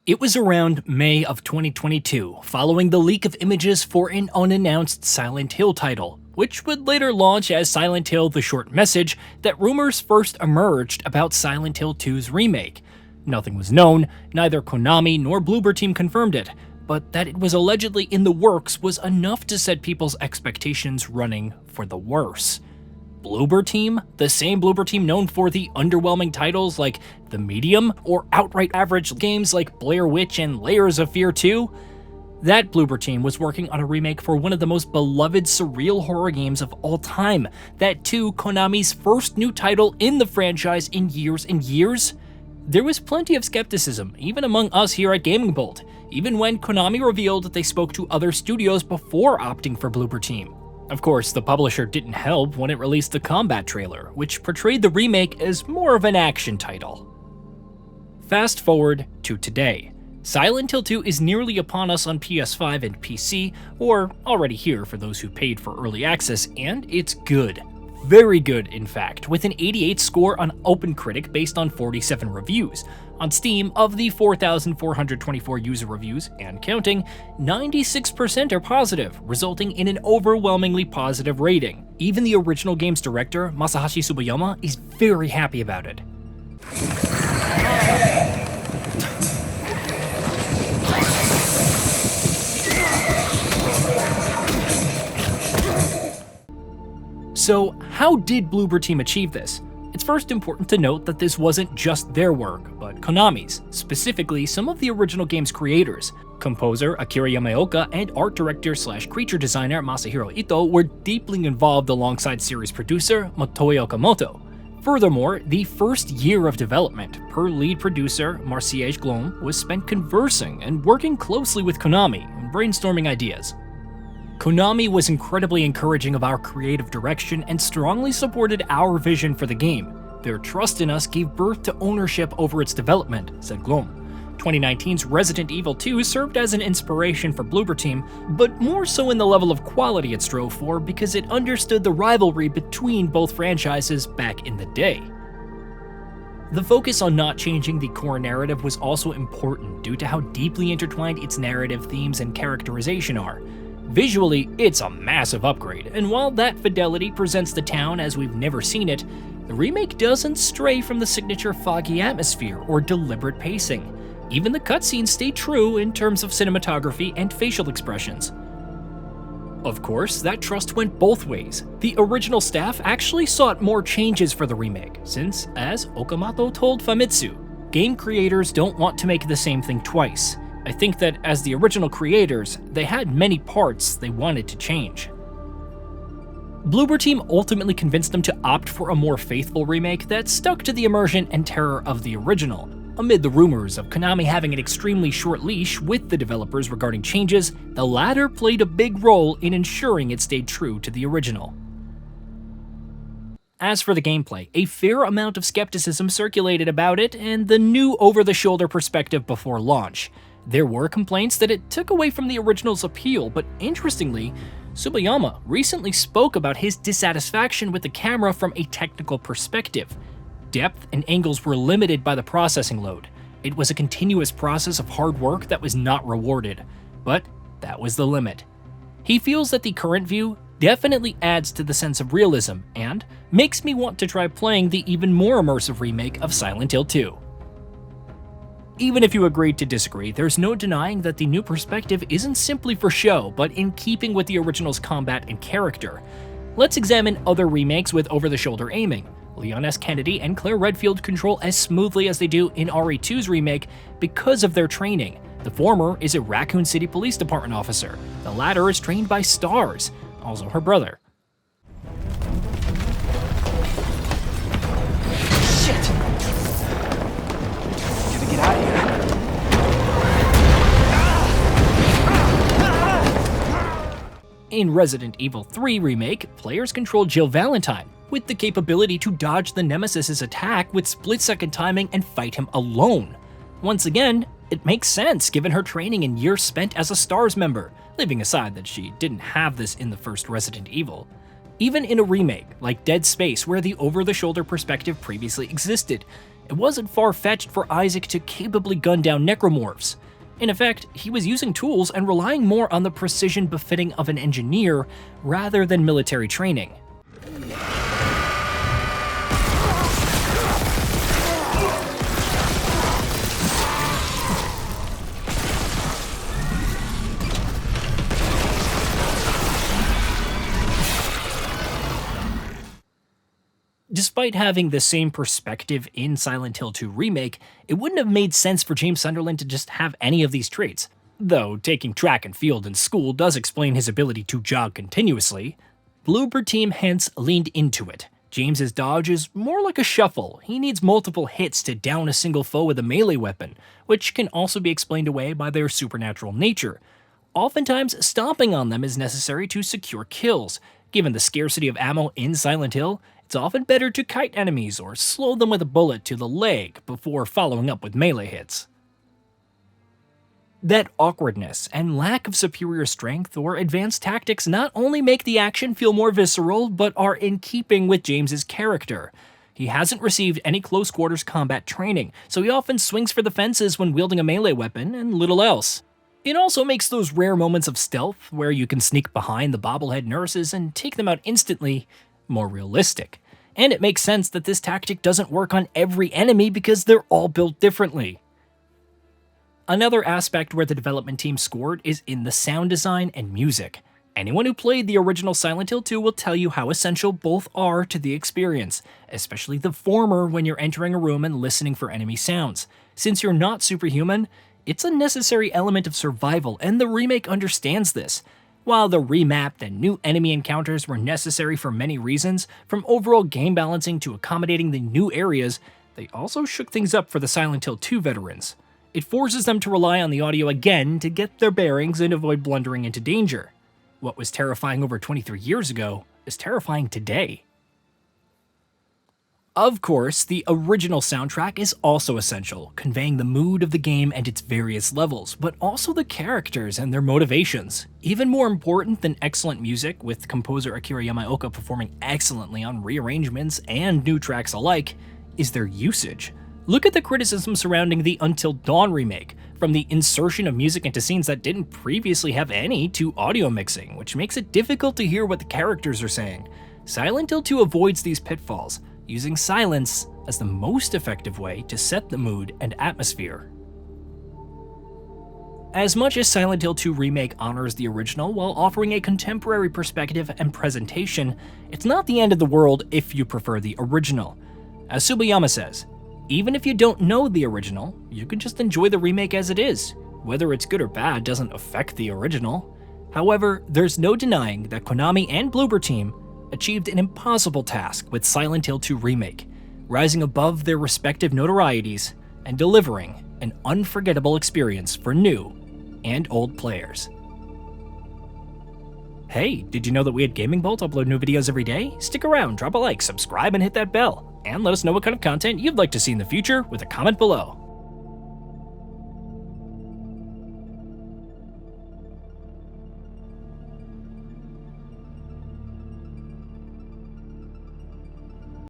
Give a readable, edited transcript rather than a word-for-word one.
It was around May of 2022, following the leak of images for an unannounced Silent Hill title, which would later launch as Silent Hill: The Short Message, that rumors first emerged about Silent Hill 2's remake. Nothing was known, neither Konami nor Bloober Team confirmed it, but that it was allegedly in the works was enough to set people's expectations running for the worse. Bloober Team? The same Bloober Team known for the underwhelming titles like The Medium, or outright average games like Blair Witch and Layers of Fear 2? That Bloober Team was working on a remake for one of the most beloved surreal horror games of all time, that too Konami's first new title in the franchise in years and years. There was plenty of skepticism, even among us here at GamingBolt, even when Konami revealed that they spoke to other studios before opting for Bloober Team. Of course, the publisher didn't help when it released the combat trailer, which portrayed the remake as more of an action title. Fast forward to today. Silent Hill 2 is nearly upon us on PS5 and PC, or already here for those who paid for early access, and it's good. Very good, in fact, with an 88 score on OpenCritic based on 47 reviews. On Steam, of the 4,424 user reviews, and counting, 96% are positive, resulting in an overwhelmingly positive rating. Even the original game's director, Masahashi Tsuboyama, is very happy about it. So, how did Bloober Team achieve this? It's first important to note that this wasn't just their work, but Konami's, specifically some of the original game's creators. Composer Akira Yamaoka and art director/creature designer Masahiro Ito were deeply involved alongside series producer Motoi Okamoto. Furthermore, the first year of development, per lead producer Marciej Glom, was spent conversing and working closely with Konami and brainstorming ideas. Konami was incredibly encouraging of our creative direction and strongly supported our vision for the game. Their trust in us gave birth to ownership over its development, said Glom. 2019's Resident Evil 2 served as an inspiration for Bloober Team, but more so in the level of quality it strove for because it understood the rivalry between both franchises back in the day. The focus on not changing the core narrative was also important due to how deeply intertwined its narrative themes and characterization are. Visually, it's a massive upgrade, and while that fidelity presents the town as we've never seen it, the remake doesn't stray from the signature foggy atmosphere or deliberate pacing. Even the cutscenes stay true in terms of cinematography and facial expressions. Of course, that trust went both ways. The original staff actually sought more changes for the remake, since, as Okamoto told Famitsu, game creators don't want to make the same thing twice. I think that as the original creators, they had many parts they wanted to change. Bloober Team ultimately convinced them to opt for a more faithful remake that stuck to the immersion and terror of the original. Amid the rumors of Konami having an extremely short leash with the developers regarding changes, the latter played a big role in ensuring it stayed true to the original. As for the gameplay, a fair amount of skepticism circulated about it and the new over-the-shoulder perspective before launch. There were complaints that it took away from the original's appeal, but interestingly, Tsuboyama recently spoke about his dissatisfaction with the camera from a technical perspective. Depth and angles were limited by the processing load. It was a continuous process of hard work that was not rewarded, but that was the limit. He feels that the current view definitely adds to the sense of realism and makes me want to try playing the even more immersive remake of Silent Hill 2. Even if you agreed to disagree, there's no denying that the new perspective isn't simply for show, but in keeping with the original's combat and character. Let's examine other remakes with over-the-shoulder aiming. Leon S. Kennedy and Claire Redfield control as smoothly as they do in RE2's remake because of their training. The former is a Raccoon City Police Department officer. The latter is trained by Stars, also her brother. Shit! Gotta get out of here. In Resident Evil 3 Remake, players control Jill Valentine, with the capability to dodge the Nemesis's attack with split-second timing and fight him alone. Once again, it makes sense given her training and years spent as a STARS member, leaving aside that she didn't have this in the first Resident Evil. Even in a remake, like Dead Space, where the over-the-shoulder perspective previously existed, it wasn't far-fetched for Isaac to capably gun down necromorphs. In effect, he was using tools and relying more on the precision befitting of an engineer rather than military training. Despite having the same perspective in Silent Hill 2 Remake, it wouldn't have made sense for James Sunderland to just have any of these traits. Though taking track and field in school does explain his ability to jog continuously, Bloober Team hence leaned into it. James's dodge is more like a shuffle. He needs multiple hits to down a single foe with a melee weapon, which can also be explained away by their supernatural nature. Oftentimes, stomping on them is necessary to secure kills. Given the scarcity of ammo in Silent Hill, it's often better to kite enemies or slow them with a bullet to the leg before following up with melee hits. That awkwardness and lack of superior strength or advanced tactics not only make the action feel more visceral, but are in keeping with James's character. He hasn't received any close quarters combat training, so he often swings for the fences when wielding a melee weapon and little else. It also makes those rare moments of stealth, where you can sneak behind the bobblehead nurses and take them out instantly, more realistic. And it makes sense that this tactic doesn't work on every enemy because they're all built differently. Another aspect where the development team scored is in the sound design and music. Anyone who played the original Silent Hill 2 will tell you how essential both are to the experience, especially the former when you're entering a room and listening for enemy sounds. Since you're not superhuman, it's a necessary element of survival, and the remake understands this. While the remapped and new enemy encounters were necessary for many reasons, from overall game balancing to accommodating the new areas, they also shook things up for the Silent Hill 2 veterans. It forces them to rely on the audio again to get their bearings and avoid blundering into danger. What was terrifying over 23 years ago is terrifying today. Of course, the original soundtrack is also essential, conveying the mood of the game and its various levels, but also the characters and their motivations. Even more important than excellent music, with composer Akira Yamaoka performing excellently on rearrangements and new tracks alike, is their usage. Look at the criticism surrounding the Until Dawn remake, from the insertion of music into scenes that didn't previously have any to audio mixing, which makes it difficult to hear what the characters are saying. Silent Hill 2 avoids these pitfalls, using silence as the most effective way to set the mood and atmosphere. As much as Silent Hill 2 Remake honors the original while offering a contemporary perspective and presentation, it's not the end of the world if you prefer the original. As Tsubayama says, even if you don't know the original, you can just enjoy the remake as it is. Whether it's good or bad doesn't affect the original. However, there's no denying that Konami and Bloober Team achieved an impossible task with Silent Hill 2 Remake, rising above their respective notorieties and delivering an unforgettable experience for new and old players. Hey, did you know that we at GamingBolt upload new videos every day? Stick around, drop a like, subscribe, and hit that bell. And let us know what kind of content you'd like to see in the future with a comment below.